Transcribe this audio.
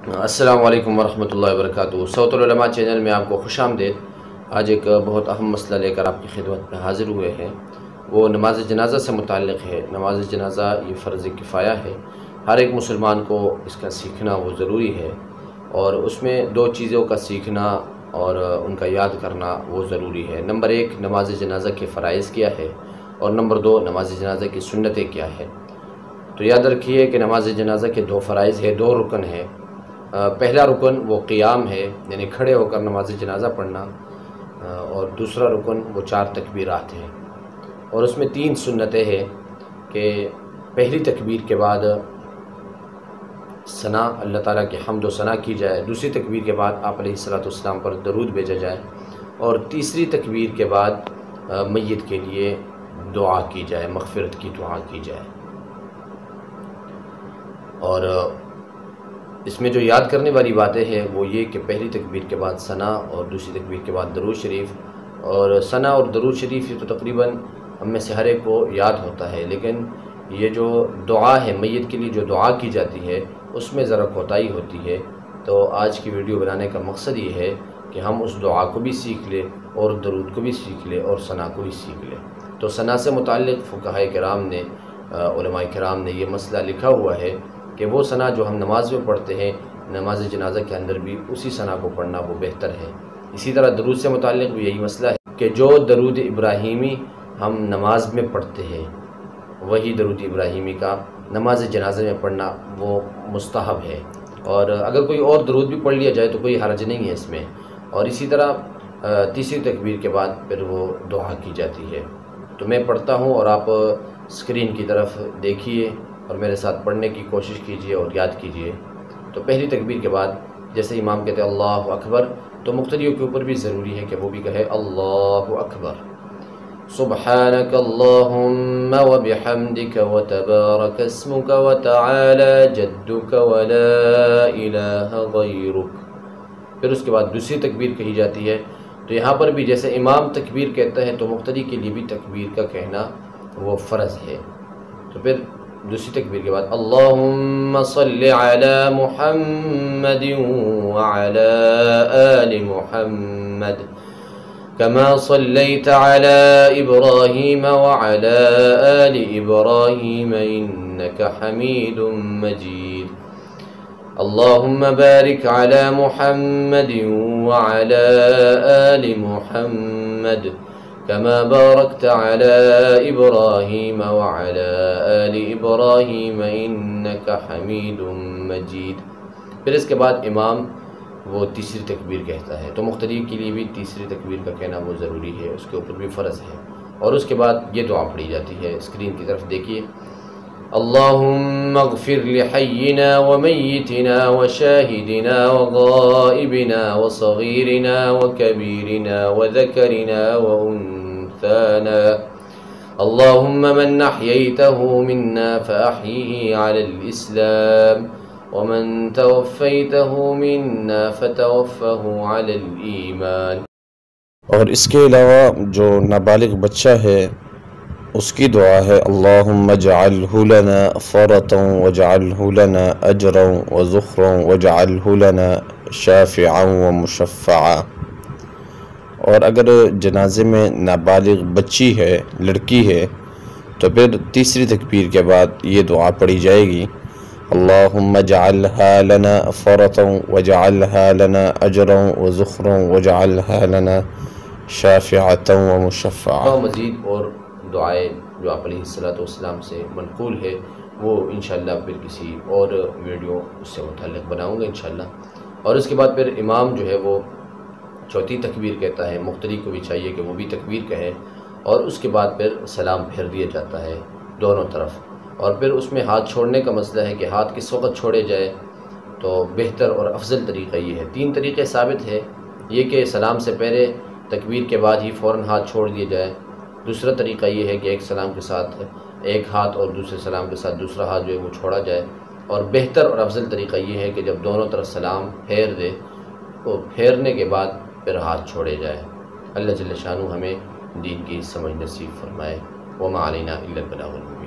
السلام علیکم ورحمۃ اللہ وبرکاتہ۔ صوت العلماء چینل میں آپ کو خوش آمدید۔ آج ایک بہت اہم مسئلہ لے کر آپ کی خدمت میں حاضر ہوئے ہیں، وہ نماز جنازہ سے متعلق ہے۔ نماز جنازہ یہ فرض کفایہ ہے، ہر ایک مسلمان کو اس کا سیکھنا وہ ضروری ہے، اور اس میں دو چیزوں کا سیکھنا اور ان کا یاد کرنا وہ ضروری ہے۔ نمبر 1 نماز جنازہ کے فرائض کیا ہے، اور نمبر 2 نماز جنازہ کی سنتیں کیا ہے۔ تو یاد رکھیے کہ نماز جنازہ کے 2 فرائض ہے، 2 رکن ہیں۔ پہلا رکن وہ قیام ہے، یعنی کھڑے ہو کر نماز جنازہ پڑھنا، اور دوسرا رکن وہ 4 تکبیرات ہیں، اور اس میں 3 سنتیں ہیں کہ پہلی تکبیر کے بعد ثنا اللہ تعالیٰ کی حمد و ثنا کی جائے، دوسری تکبیر کے بعد آپ علیہ السلام پر درود بھیجا جائے، اور تیسری تکبیر کے بعد میت کے لیے دعا کی جائے، مغفرت کی دعا کی جائے۔ اور اس میں جو یاد کرنے والی باتیں ہیں وہ یہ کہ پہلی تکبیر کے بعد ثنا اور دوسری تکبیر کے بعد درود شریف، اور ثنا اور درود شریف یہ تو تقریباً ہم میں سے ہر ایک کو یاد ہوتا ہے، لیکن یہ جو دعا ہے میت کے لیے جو دعا کی جاتی ہے اس میں ذرا کوتاہی ہوتی ہے۔ تو آج کی ویڈیو بنانے کا مقصد یہ ہے کہ ہم اس دعا کو بھی سیکھ لیں اور درود کو بھی سیکھ لیں اور ثنا کو بھی سیکھ لیں۔ تو ثنا سے متعلق فقہاء کرام نے، علماء کرام نے یہ مسئلہ لکھا ہوا ہے کہ وہ ثنا جو ہم نماز میں پڑھتے ہیں، نماز جنازہ کے اندر بھی اسی ثنا کو پڑھنا وہ بہتر ہے۔ اسی طرح درود سے متعلق بھی یہی مسئلہ ہے کہ جو درود ابراہیمی ہم نماز میں پڑھتے ہیں وہی درود ابراہیمی کا نماز جنازہ میں پڑھنا وہ مستحب ہے، اور اگر کوئی اور درود بھی پڑھ لیا جائے تو کوئی حرج نہیں ہے اس میں۔ اور اسی طرح تیسری تکبیر کے بعد پھر وہ دعا کی جاتی ہے۔ تو میں پڑھتا ہوں اور آپ اسکرین کی طرف دیکھیے اور میرے ساتھ پڑھنے کی کوشش کیجئے اور یاد کیجئے۔ تو پہلی تکبیر کے بعد جیسے امام کہتے ہیں اللہ اکبر، تو مقتدیوں کے اوپر بھی ضروری ہے کہ وہ بھی کہے اللہ اکبر۔ سبحانک اللہم وبحمدک وتبارک اسمک وتعالی جدک ولا الہ غیرک۔ پھر اس کے بعد دوسری تکبیر کہی جاتی ہے۔ تو یہاں پر بھی جیسے امام تکبیر کہتا ہے تو مقتدی کے لیے بھی تکبیر کا کہنا وہ فرض ہے۔ تو پھر دوسری تکبیر کے بعد اللہم صلی علی محمد وعلی آل محمد کما صلیت علی ابراہیم وعلی آل ابراہیم انکا حمید مجید۔ اللہم بارک علی محمد وعلی آل محمد كما باركت على إبراهيم وعلى آل إبراهيم إنك حميد مجيد۔ پھر اس کے بعد امام وہ تیسری تکبیر کہتا ہے، تو مقتدی کے لیے بھی تیسری تکبیر کا کہنا وہ ضروری ہے، اس کے اوپر بھی فرض ہے۔ اور اس کے بعد یہ دعا پڑھی جاتی ہے، اسکرین کی طرف دیکھیے۔ اللہم اغفر لحینا ومیتنا وشاہدنا وغائبنا وصغیرنا وکبیرنا وذکرنا وانثانا اللہم من احییته منا فاحیه علی الاسلام ومن توفیته منا فتوفه علی الایمان۔ اور اس کے علاوہ جو نابالغ بچہ ہے اس کی دعا ہے اللہم اجعلہ لنا فرطا واجعلہ لنا اجرا وذخرا واجعلہ لنا شافعا ومشفعا۔ اور اگر جنازے میں نابالغ بچی ہے، لڑکی ہے، تو پھر تیسری تکبیر کے بعد یہ دعا پڑھی جائے گی اللہم اجعلہا لنا فرطا واجعلہا لنا اجرا وذخرا واجعلہا لنا شافعا ومشفعا۔ مزید اور دعائیں جو آپ علیہ السلام سے منقول ہے وہ انشاءاللہ پھر کسی اور ویڈیو اس سے متعلق بناؤں گا انشاءاللہ۔ اور اس کے بعد پھر امام جو ہے وہ چوتھی تکبیر کہتا ہے، مقتدی کو بھی چاہیے کہ وہ بھی تکبیر کہے، اور اس کے بعد پھر سلام پھیر دیا جاتا ہے دونوں طرف۔ اور پھر اس میں ہاتھ چھوڑنے کا مسئلہ ہے کہ ہاتھ کس وقت چھوڑے جائے، تو بہتر اور افضل طریقہ یہ ہے، 3 طریقے ثابت ہے، یہ کہ سلام سے پہلے تکبیر کے بعد ہی فوراً ہاتھ چھوڑ دیے جائے۔ دوسرا طریقہ یہ ہے کہ ایک سلام کے ساتھ ایک ہاتھ اور دوسرے سلام کے ساتھ دوسرا ہاتھ جو ہے وہ چھوڑا جائے، اور بہتر اور افضل طریقہ یہ ہے کہ جب دونوں طرف سلام پھیر دے تو پھیرنے کے بعد پھر ہاتھ چھوڑے جائے۔ اللہ جل شانہ ہمیں دین کی سمجھ نصیب فرمائے۔ وما علینا الا البلاغ المبین۔